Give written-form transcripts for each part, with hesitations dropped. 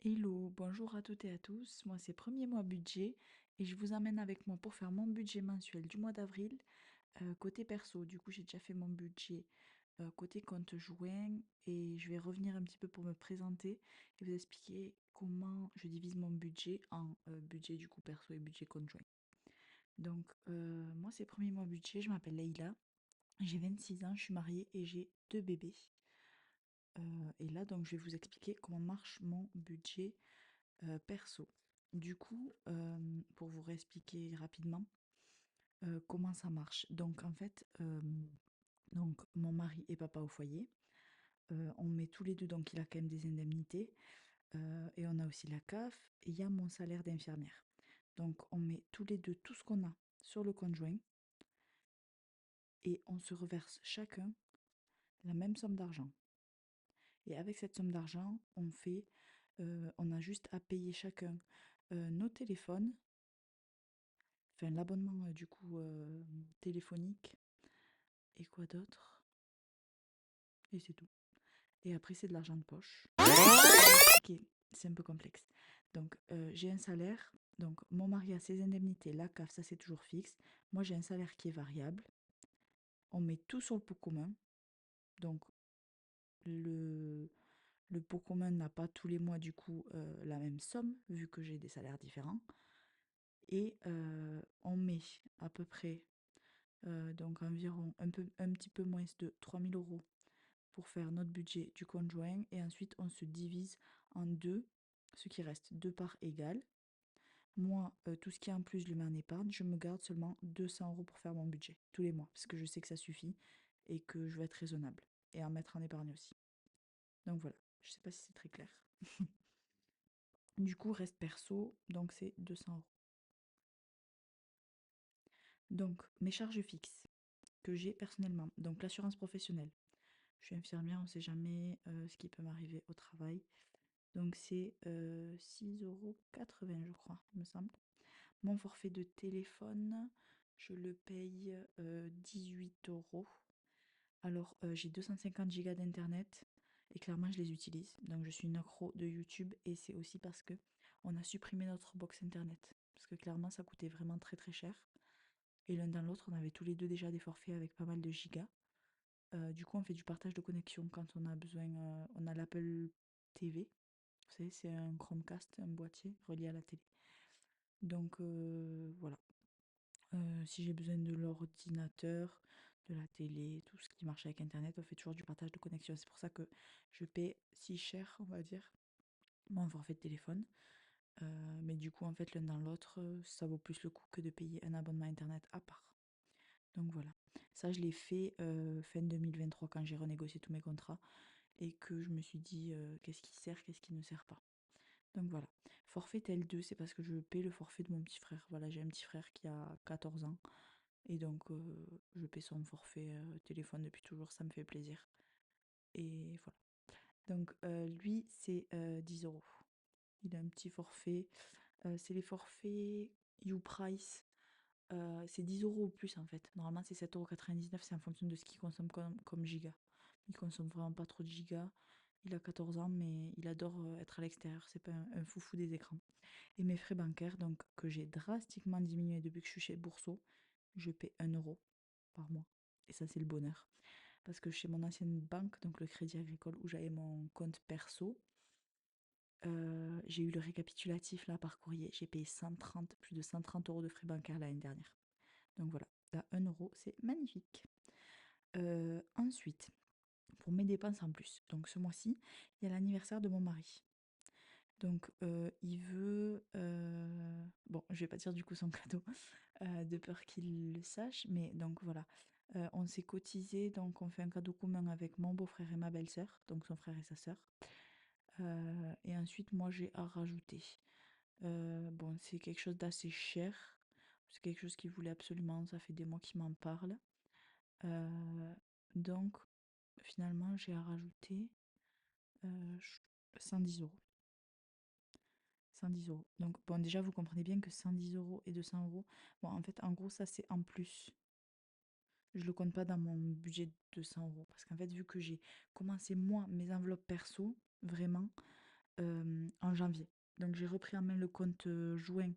Hello, bonjour à toutes et à tous. Moi, c'est premier mois budget et je vous emmène avec moi pour faire mon budget mensuel du mois d'avril côté perso. Du coup, j'ai déjà fait mon budget côté compte joint et je vais revenir un petit peu pour me présenter et vous expliquer comment je divise mon budget en budget du coup perso et budget compte joint. Donc, moi, c'est premier mois budget. Je m'appelle Leïla, j'ai 26 ans, je suis mariée et j'ai deux bébés. Et là, donc, je vais vous expliquer comment marche mon budget perso. Du coup, pour vous réexpliquer rapidement comment ça marche. Donc en fait, donc mon mari est papa au foyer. On met tous les deux, donc il a quand même des indemnités. Et on a aussi la CAF. Et il y a mon salaire d'infirmière. Donc on met tous les deux tout ce qu'on a sur le compte joint. Et on se reverse chacun la même somme d'argent. Et avec cette somme d'argent, on a juste à payer chacun nos téléphones, enfin l'abonnement du coup téléphonique et quoi d'autre? Et c'est tout. Et après c'est de l'argent de poche. Pour vous expliquer, c'est un peu complexe. Donc j'ai un salaire, donc mon mari a ses indemnités, la CAF, ça c'est toujours fixe. Moi j'ai un salaire qui est variable. On met tout sur le pot commun. Donc le, le pot commun n'a pas tous les mois du coup la même somme, vu que j'ai des salaires différents. Et on met à peu près donc environ un petit peu moins de 3 000 € pour faire notre budget du conjoint et ensuite on se divise en deux, ce qui reste deux parts égales. Moi, tout ce qui est en plus, je le mets en épargne. Je me garde seulement 200 € pour faire mon budget tous les mois parce que je sais que ça suffit et que je vais être raisonnable et en mettre en épargne aussi. Donc voilà, je sais pas si c'est très clair. Du coup, reste perso, donc c'est 200 €. Donc, mes charges fixes que j'ai personnellement, donc l'assurance professionnelle. Je suis infirmière, on ne sait jamais ce qui peut m'arriver au travail. Donc c'est 6,80 € je crois, il me semble. Mon forfait de téléphone, je le paye 18 €. Alors j'ai 250 gigas d'internet et clairement je les utilise. Donc je suis une accro de YouTube et c'est aussi parce que on a supprimé notre box internet. Parce que clairement ça coûtait vraiment très très cher. Et l'un dans l'autre, on avait tous les deux déjà des forfaits avec pas mal de gigas. Du coup, on fait du partage de connexion quand on a besoin. On a l'Apple TV. Vous savez, c'est un Chromecast, un boîtier relié à la télé. Donc voilà. Si j'ai besoin de l'ordinateur, de la télé, tout ce qui marche avec Internet, on fait toujours du partage de connexion. C'est pour ça que je paie si cher, on va dire, mon forfait de téléphone. Mais du coup, en fait, l'un dans l'autre, ça vaut plus le coup que de payer un abonnement Internet à part. Donc voilà. Ça, je l'ai fait fin 2023 quand j'ai renégocié tous mes contrats et que je me suis dit qu'est-ce qui sert, qu'est-ce qui ne sert pas. Donc voilà. Forfait Tel2, c'est parce que je paie le forfait de mon petit frère. Voilà, j'ai un petit frère qui a 14 ans et donc je paie son forfait téléphone depuis toujours, ça me fait plaisir. Et voilà. Donc lui, c'est 10 €. Il a un petit forfait. C'est les forfaits YouPrice. C'est 10 € ou plus en fait. Normalement, c'est 7,99 €. C'est en fonction de ce qu'il consomme comme giga. Il consomme vraiment pas trop de gigas. Il a 14 ans, mais il adore être à l'extérieur. C'est pas un foufou des écrans. Et mes frais bancaires, donc que j'ai drastiquement diminué depuis que je suis chez Bourseau, je paie 1 € par mois. Et ça, c'est le bonheur. Parce que chez mon ancienne banque, donc le Crédit Agricole, où j'avais mon compte perso, j'ai eu le récapitulatif là par courrier. J'ai payé plus de 130 € de frais bancaires l'année dernière. Donc voilà, à 1 €, c'est magnifique. Ensuite, pour mes dépenses en plus, donc ce mois-ci, il y a l'anniversaire de mon mari. Donc il veut... Bon, je vais pas dire du coup son cadeau, de peur qu'il le sache, mais donc voilà. On s'est cotisé, donc on fait un cadeau commun avec mon beau-frère et ma belle-sœur, donc son frère et sa sœur. Et ensuite, moi, j'ai à rajouter. Bon, c'est quelque chose d'assez cher. C'est quelque chose qu'il voulait absolument, ça fait des mois qu'il m'en parle. Euh, donc, finalement, j'ai à rajouter euh, 110 €. 110 €. Donc, bon, déjà, vous comprenez bien que 110 € et 200 €, bon, en fait, en gros, ça, c'est en plus. Je le compte pas dans mon budget de 200 € parce qu'en fait, vu que j'ai commencé moi mes enveloppes perso, vraiment, en en janvier. Donc j'ai repris en main le compte joint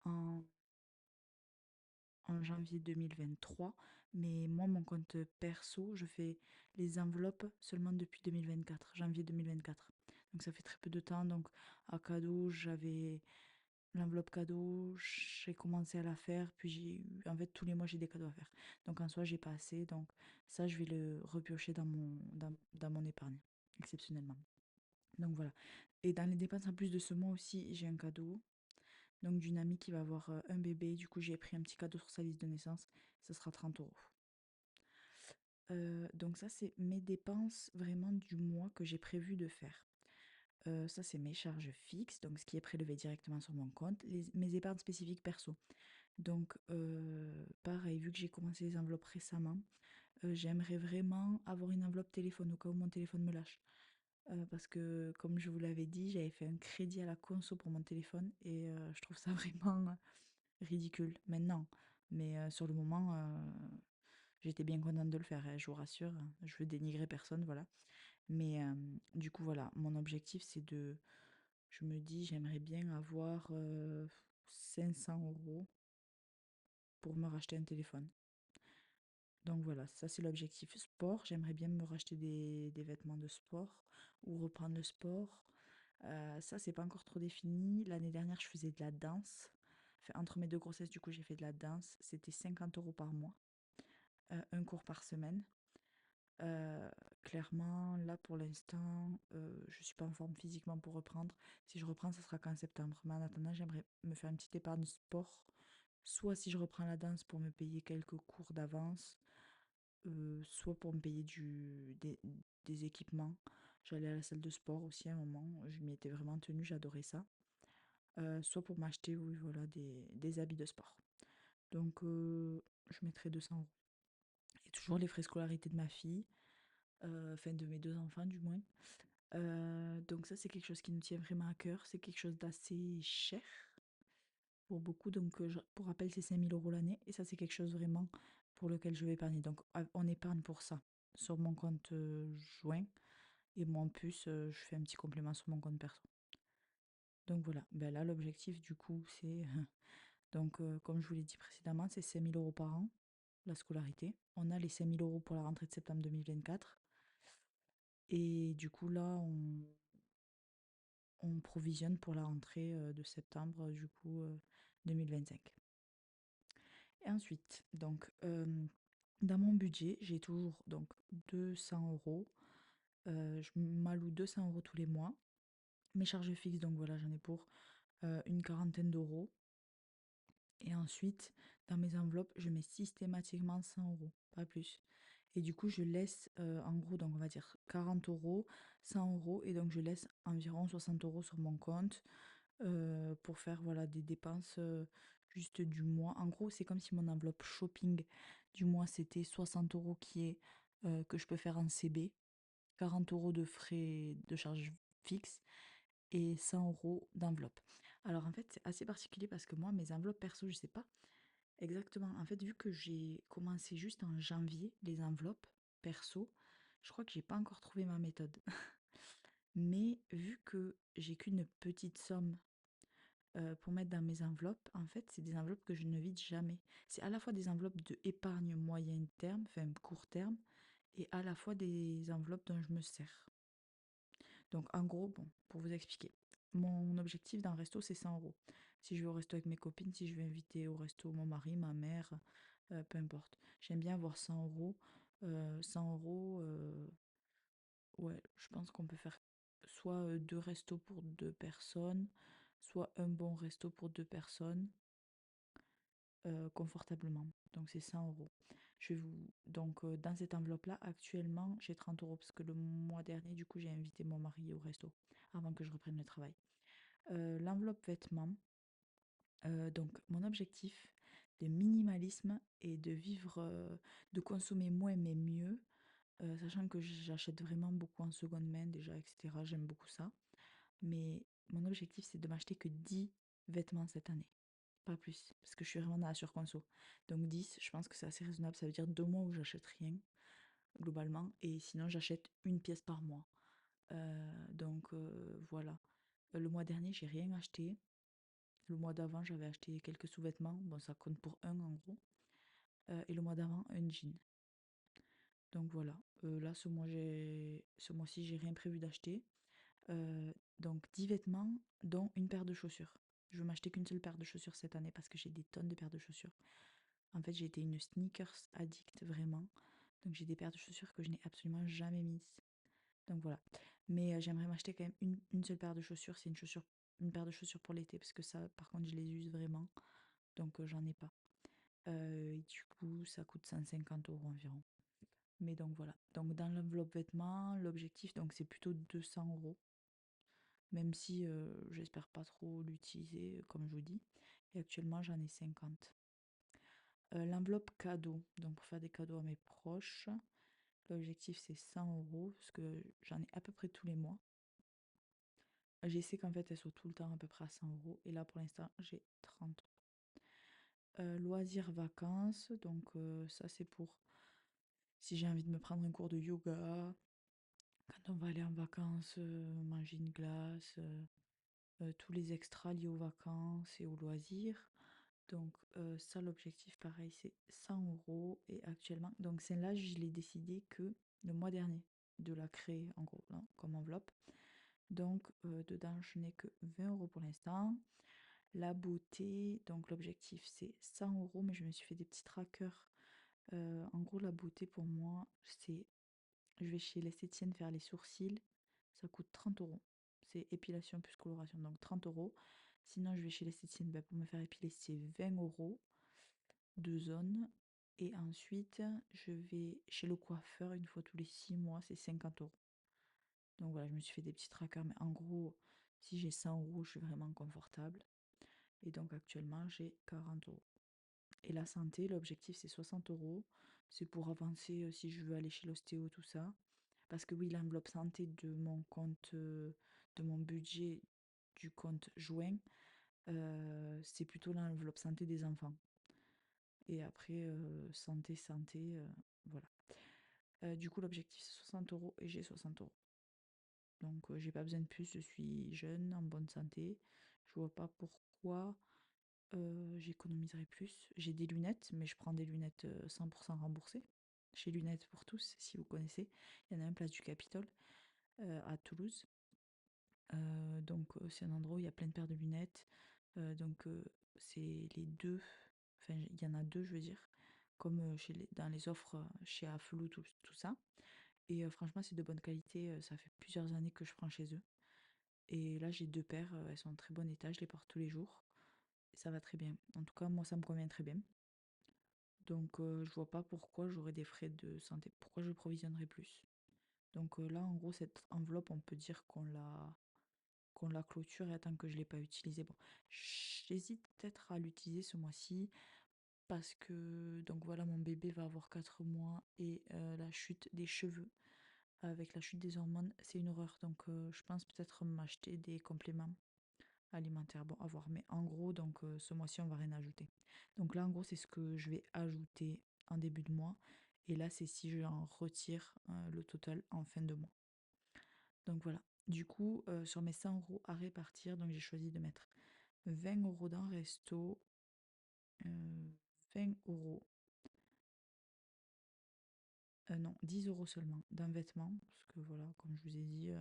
en, en janvier 2023. Mais moi, mon compte perso, je fais les enveloppes seulement depuis 2024, janvier 2024. Donc ça fait très peu de temps. Donc à cadeau, j'avais l'enveloppe cadeau, j'ai commencé à la faire, puis en fait, tous les mois, j'ai des cadeaux à faire. Donc en soi, j'ai pas assez. Donc ça, je vais le repiocher dans mon épargne, exceptionnellement. Donc voilà. Et dans les dépenses en plus de ce mois aussi, j'ai un cadeau. Donc d'une amie qui va avoir un bébé. Du coup, j'ai pris un petit cadeau sur sa liste de naissance. Ça sera 30 euros. Donc ça, c'est mes dépenses vraiment du mois que j'ai prévu de faire. Ça, c'est mes charges fixes, donc ce qui est prélevé directement sur mon compte. Mes épargnes spécifiques perso. Donc pareil, vu que j'ai commencé les enveloppes récemment, j'aimerais vraiment avoir une enveloppe téléphone au cas où mon téléphone me lâche. Parce que comme je vous l'avais dit, j'avais fait un crédit à la conso pour mon téléphone et je trouve ça vraiment ridicule maintenant. Mais sur le moment, j'étais bien contente de le faire, hein, je vous rassure. Je veux dénigrer personne, voilà. Mais du coup, voilà, mon objectif, c'est de... Je me dis, j'aimerais bien avoir 500 euros pour me racheter un téléphone. Donc voilà, ça c'est l'objectif sport. J'aimerais bien me racheter des vêtements de sport ou reprendre le sport. Ça, c'est pas encore trop défini. L'année dernière, je faisais de la danse. Enfin, entre mes deux grossesses, du coup, j'ai fait de la danse. C'était 50 euros par mois, un cours par semaine. Heu, Clairement, là, pour l'instant, je suis pas en forme physiquement pour reprendre. Si je reprends, ça sera qu'en septembre. Mais en attendant, j'aimerais me faire une petite épargne sport. Soit si je reprends la danse pour me payer quelques cours d'avance, soit pour me payer des équipements. J'allais à la salle de sport aussi à un moment, je m'y étais vraiment tenue, j'adorais ça. Soit pour m'acheter, oui, voilà, des habits de sport. Donc, je mettrais 200 euros. Et toujours les frais scolarité de ma fille, enfin de mes deux enfants du moins. Donc ça, c'est quelque chose qui nous tient vraiment à cœur. C'est quelque chose d'assez cher pour beaucoup. Donc, pour rappel, c'est 5 000 € l'année. Et ça, c'est quelque chose vraiment pour lequel je vais épargner. Donc, on épargne pour ça sur mon compte joint. Et moi, en plus, je fais un petit complément sur mon compte perso. Donc voilà. Ben là, l'objectif, du coup, c'est... Donc, comme je vous l'ai dit précédemment, c'est 5 000 € par an, la scolarité. On a les 5 000 € pour la rentrée de septembre 2024. Et du coup, là, on provisionne pour la rentrée de septembre, du coup, 2025. Et ensuite, donc, dans mon budget, j'ai toujours donc 200 euros. Je m'alloue 200 € tous les mois. Mes charges fixes, donc voilà, j'en ai pour une quarantaine d'euros. Et ensuite, dans mes enveloppes, je mets systématiquement 100 euros, pas plus. Et du coup, je laisse en gros, donc on va dire 40 euros, 100 euros, et donc je laisse environ 60 euros sur mon compte pour faire voilà, des dépenses juste du mois. En gros, c'est comme si mon enveloppe shopping du mois, c'était 60 euros que je peux faire en CB, 40 euros de frais de charges fixes et 100 euros d'enveloppe. Alors en fait, c'est assez particulier parce que moi, mes enveloppes perso, je sais pas exactement. En fait, vu que j'ai commencé juste en janvier les enveloppes perso, je crois que j'ai pas encore trouvé ma méthode. Mais vu que j'ai qu'une petite somme pour mettre dans mes enveloppes, en fait, c'est des enveloppes que je ne vide jamais. C'est à la fois des enveloppes de épargne moyen terme, enfin court terme, et à la fois des enveloppes dont je me sers. Donc en gros, bon, pour vous expliquer, mon objectif d'un resto, c'est 100 euros. Si je vais au resto avec mes copines, si je vais inviter au resto mon mari, ma mère, peu importe. J'aime bien avoir 100 euros. 100 euros, ouais, je pense qu'on peut faire soit deux restos pour deux personnes, soit un bon resto pour deux personnes, confortablement. Donc c'est 100 euros. Donc dans cette enveloppe-là, actuellement, j'ai 30 euros parce que le mois dernier, du coup, j'ai invité mon mari au resto avant que je reprenne le travail. L'enveloppe vêtements, donc mon objectif de minimalisme est de vivre, de consommer moins mais mieux, sachant que j'achète vraiment beaucoup en seconde main déjà, etc. J'aime beaucoup ça. Mais mon objectif, c'est de m'acheter que 10 vêtements cette année. Pas plus, parce que je suis vraiment dans la surconso. Donc 10, je pense que c'est assez raisonnable. Ça veut dire 2 mois où j'achète rien, globalement. Et sinon, j'achète une pièce par mois. Donc voilà. Le mois dernier, j'ai rien acheté. Le mois d'avant, j'avais acheté quelques sous-vêtements. Bon, ça compte pour un en gros. Et le mois d'avant, un jean. Donc voilà. Là, ce mois-ci, j'ai rien prévu d'acheter. Donc 10 vêtements, dont une paire de chaussures. Je veux m'acheter qu'une seule paire de chaussures cette année parce que j'ai des tonnes de paires de chaussures. En fait, j'ai été une sneakers addict vraiment. Donc j'ai des paires de chaussures que je n'ai absolument jamais mises. Donc voilà. Mais j'aimerais m'acheter quand même une seule paire de chaussures. C'est une paire de chaussures pour l'été parce que ça, par contre, je les use vraiment. Donc j'en ai pas. Et du coup, ça coûte 150 € environ. Mais donc voilà. Donc dans l'enveloppe vêtements, l'objectif, donc c'est plutôt 200 €. Même si j'espère pas trop l'utiliser, comme je vous dis. Et actuellement, j'en ai 50. L'enveloppe cadeau, donc pour faire des cadeaux à mes proches, l'objectif c'est 100 € parce que j'en ai à peu près tous les mois. J'essaie qu'en fait elles soient tout le temps à peu près à 100 € et là pour l'instant j'ai 30 €. Loisirs, vacances, donc ça c'est pour si j'ai envie de me prendre un cours de yoga, quand on va aller en vacances, manger une glace, tous les extras liés aux vacances et aux loisirs. Donc ça, l'objectif, pareil, c'est 100 € et actuellement, donc celle-là, je l'ai décidé que le mois dernier de la créer en gros là, comme enveloppe. Donc dedans, je n'ai que 20 € pour l'instant. La beauté, donc l'objectif c'est 100 €, mais je me suis fait des petits trackers. En gros, la beauté pour moi, c'est je vais chez l'esthéticienne faire les sourcils, ça coûte 30 €. C'est épilation plus coloration, donc 30 €. Sinon, je vais chez l'esthéticienne pour me faire épiler, c'est 20 € de zone. Et ensuite, je vais chez le coiffeur une fois tous les 6 mois, c'est 50 €. Donc voilà, je me suis fait des petits trackers, mais en gros, si j'ai 100 €, je suis vraiment confortable. Et donc actuellement, j'ai 40 €. Et la santé, l'objectif c'est 60 €. C'est pour avancer si je veux aller chez l'ostéo, tout ça. Parce que oui, l'enveloppe santé de mon compte, de mon budget du compte joint, c'est plutôt l'enveloppe santé des enfants. Et après, santé, voilà. Du coup, l'objectif c'est 60 € et j'ai 60 €. Donc, j'ai pas besoin de plus, je suis jeune, en bonne santé. Je vois pas pourquoi j'économiserais plus. J'ai des lunettes, mais je prends des lunettes 100% remboursées. Chez Lunettes pour tous, si vous connaissez. Il y en a un place du Capitole à Toulouse. Donc c'est un endroit où il y a plein de paires de lunettes. Donc c'est les deux, enfin il y en a deux je veux dire, comme dans les offres chez Afflou, tout ça. Et franchement c'est de bonne qualité, ça fait plusieurs années que je prends chez eux. Et là j'ai deux paires, elles sont en très bon état, je les porte tous les jours. Et ça va très bien. En tout cas moi ça me convient très bien. Donc je vois pas pourquoi j'aurais des frais de santé, pourquoi je provisionnerais plus. Donc là en gros cette enveloppe on peut dire qu'on la clôture et attend que je ne l'ai pas utilisé. Bon, j'hésite peut-être à l'utiliser ce mois-ci parce que donc voilà, mon bébé va avoir 4 mois et la chute des cheveux avec la chute des hormones, c'est une horreur. Donc je pense peut-être m'acheter des compléments alimentaires. Bon, à voir. Mais en gros, donc ce mois-ci, on va rien ajouter. Donc là, en gros, c'est ce que je vais ajouter en début de mois. Et là, c'est si je en retire le total en fin de mois. Donc voilà. Du coup, sur mes 100 € à répartir, donc j'ai choisi de mettre 20 € dans resto, 20 €, non, 10 € seulement dans vêtements, parce que voilà, comme je vous ai dit,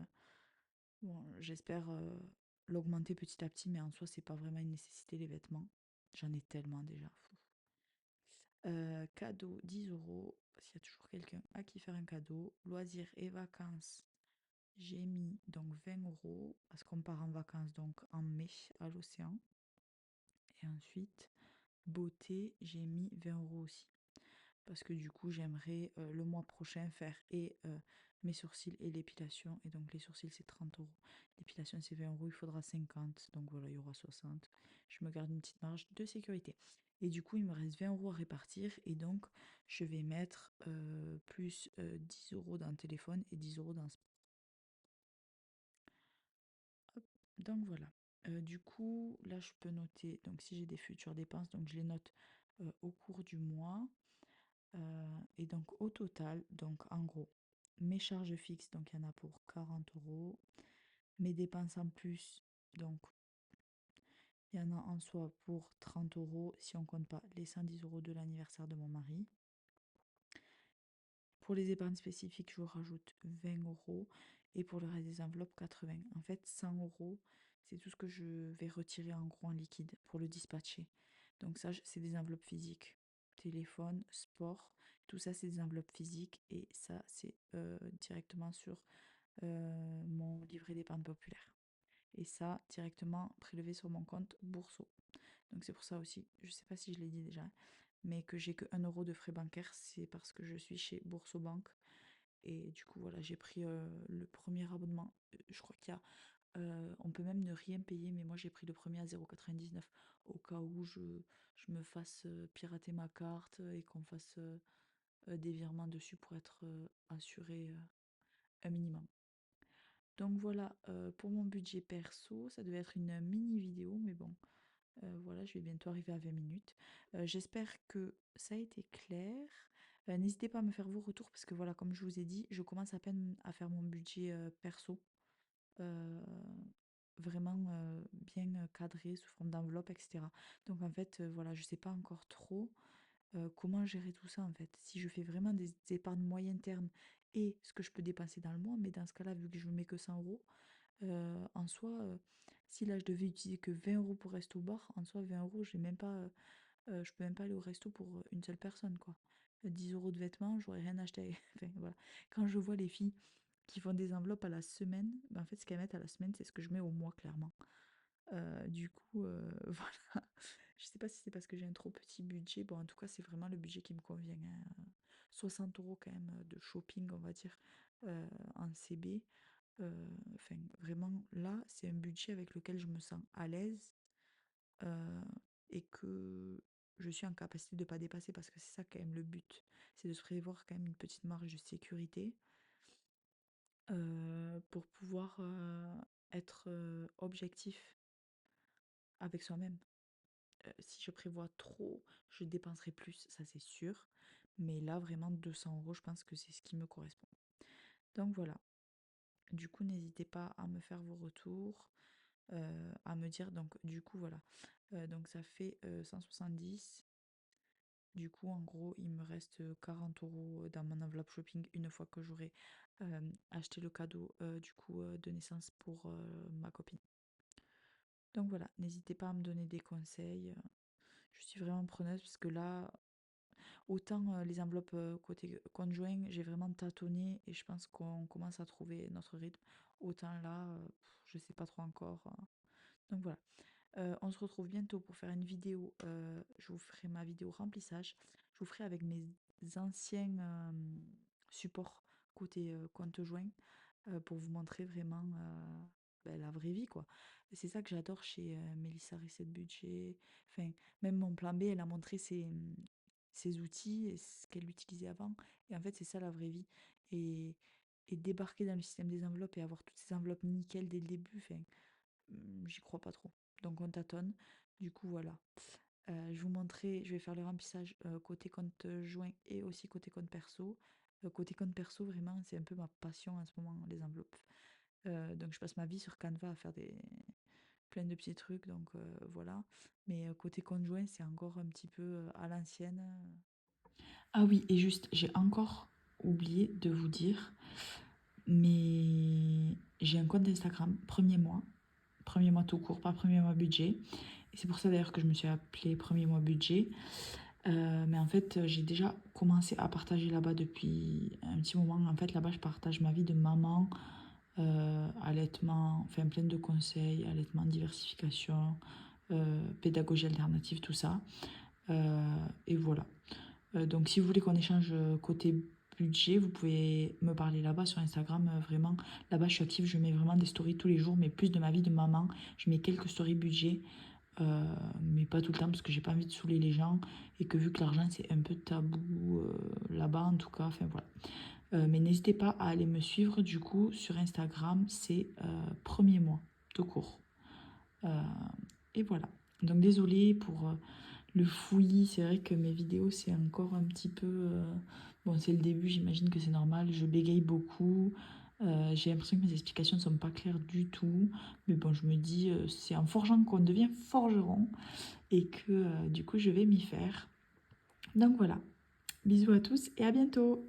bon, j'espère l'augmenter petit à petit, mais en soi, c'est pas vraiment une nécessité les vêtements. J'en ai tellement déjà. Cadeau, 10 €, s'il y a toujours quelqu'un à qui faire un cadeau. Loisirs et vacances, j'ai mis donc 20 € parce qu'on part en vacances donc en mai à l'océan. Et ensuite, beauté, j'ai mis 20 € aussi. Parce que du coup, j'aimerais le mois prochain faire et mes sourcils et l'épilation. Et donc, les sourcils, c'est 30 €. L'épilation, c'est 20 €. Il faudra 50. Donc voilà, il y aura 60. Je me garde une petite marge de sécurité. Et du coup, il me reste 20 € à répartir. Et donc, je vais mettre plus 10 € dans le téléphone et 10 € dans Hop, donc voilà. Du coup, là, je peux noter, donc si j'ai des futures dépenses, donc je les note au cours du mois. Et donc au total, donc en gros, mes charges fixes, donc il y en a pour 40 €. Mes dépenses en plus, Donc, il y en a en soi pour 30 € si on compte pas les 110 € de l'anniversaire de mon mari. Pour les épargnes spécifiques, je rajoute 20 € et pour le reste des enveloppes, 80. En fait, 100 €, c'est tout ce que je vais retirer en gros en liquide pour le dispatcher. Donc ça, c'est des enveloppes physiques. Téléphone, sport, tout ça, c'est des enveloppes physiques et ça, c'est directement sur mon livret d'épargne populaire. Et ça, directement prélevé sur mon compte Bourseau. Donc c'est pour ça aussi, je sais pas si je l'ai dit déjà, mais que j'ai que 1 € de frais bancaires, c'est parce que je suis chez Bourso Banque. Et du coup, voilà, j'ai pris le premier abonnement. Je crois qu'il y a. On peut même ne rien payer, mais moi j'ai pris le premier à 0,99 au cas où je me fasse pirater ma carte et qu'on fasse des virements dessus pour être assuré un minimum. Donc voilà, pour mon budget perso, ça devait être une mini vidéo, mais bon, voilà, je vais bientôt arriver à 20 minutes. J'espère que ça a été clair. N'hésitez pas à me faire vos retours parce que voilà, comme je vous ai dit, je commence à peine à faire mon budget perso. euh, Vraiment bien cadré sous forme d'enveloppe, etc. Donc en fait, voilà, je sais pas encore trop comment gérer tout ça en fait. Si je fais vraiment des épargnes moyen terme et ce que je peux dépenser dans le mois, mais dans ce cas-là, vu que je mets que 100 €, en soi, si là je devais utiliser que 20 € pour resto bar, en soi 20 €, j'ai même pas, je peux même pas aller au resto pour une seule personne quoi. 10 € de vêtements, j'aurais rien acheté. Enfin voilà. Quand je vois les filles qui font des enveloppes à la semaine, ben, en fait ce qu'elles mettent à la semaine, c'est ce que je mets au mois clairement. Du coup, voilà. Je sais pas si c'est parce que j'ai un trop petit budget. Bon, en tout cas, c'est vraiment le budget qui me convient, hein. 60 € quand même de shopping, on va dire, en CB. Enfin, vraiment, là, c'est un budget avec lequel je me sens à l'aise euh, et que je suis en capacité de ne pas dépasser parce que c'est ça quand même le but. C'est de se prévoir quand même une petite marge de sécurité pour pouvoir être objectif avec soi-même. Si je prévois trop, je dépenserai plus, ça c'est sûr. Mais là, vraiment, 200 €, je pense que c'est ce qui me correspond. Donc voilà. Du coup, n'hésitez pas à me faire vos retours, à me dire. Donc, du coup, voilà. Donc, ça fait 170. Du coup, en gros, il me reste 40 € dans mon enveloppe shopping une fois que j'aurai acheté le cadeau du coup de naissance pour ma copine. Donc voilà, n'hésitez pas à me donner des conseils. Je suis vraiment preneuse parce que là, autant les enveloppes côté conjoint, j'ai vraiment tâtonné et je pense qu'on commence à trouver notre rythme. Autant là, je sais pas trop encore. Donc voilà. On se retrouve bientôt pour faire une vidéo. Je vous ferai ma vidéo remplissage. Je vous ferai avec mes anciens supports côté compte joint pour vous montrer vraiment ben, la vraie vie quoi. Et c'est ça que j'adore chez Mélissa Reset Budget. Enfin, même mon plan B, elle a montré ses outils et ce qu'elle utilisait avant. Et en fait, c'est ça la vraie vie. Et, et débarquer dans le système des enveloppes et avoir toutes ces enveloppes nickel dès le début, enfin, j'y crois pas trop. Donc on tâtonne. Du coup, voilà. Je vous montrerai, je vais faire le remplissage côté compte joint et aussi côté compte perso. Côté compte perso, vraiment, c'est un peu ma passion en ce moment, les enveloppes. Donc je passe ma vie sur Canva à faire plein de petits trucs, donc voilà. Mais côté compte joint, c'est encore un petit peu à l'ancienne. Ah oui, et juste, j'ai encore oublié de vous dire, mais j'ai un compte Instagram, premier mois tout court, pas premier mois budget. Et c'est pour ça d'ailleurs que je me suis appelée premier mois budget. Mais en fait, j'ai déjà commencé à partager là-bas depuis un petit moment. En fait, là-bas, je partage ma vie de maman, allaitement, enfin plein de conseils, allaitement, diversification, pédagogie alternative, tout ça. Et voilà. Donc, si vous voulez qu'on échange côté budget, vous pouvez me parler là-bas sur Instagram. Vraiment, là-bas, je suis active. Je mets vraiment des stories tous les jours, mais plus de ma vie de maman. Je mets quelques stories budget. Mais pas tout le temps parce que j'ai pas envie de saouler les gens et que vu que l'argent c'est un peu tabou là-bas en tout cas, enfin voilà. Mais n'hésitez pas à aller me suivre du coup sur Instagram, c'est premier mois, tout court. Euh, et voilà. Donc désolée pour le fouillis, c'est vrai que mes vidéos c'est encore un petit peu... bon c'est le début, j'imagine que c'est normal, je bégaye beaucoup. J'ai l'impression que mes explications ne sont pas claires du tout. Mais bon, je me dis, c'est en forgeant qu'on devient forgeron et que du coup, je vais m'y faire. Donc voilà, bisous à tous et à bientôt.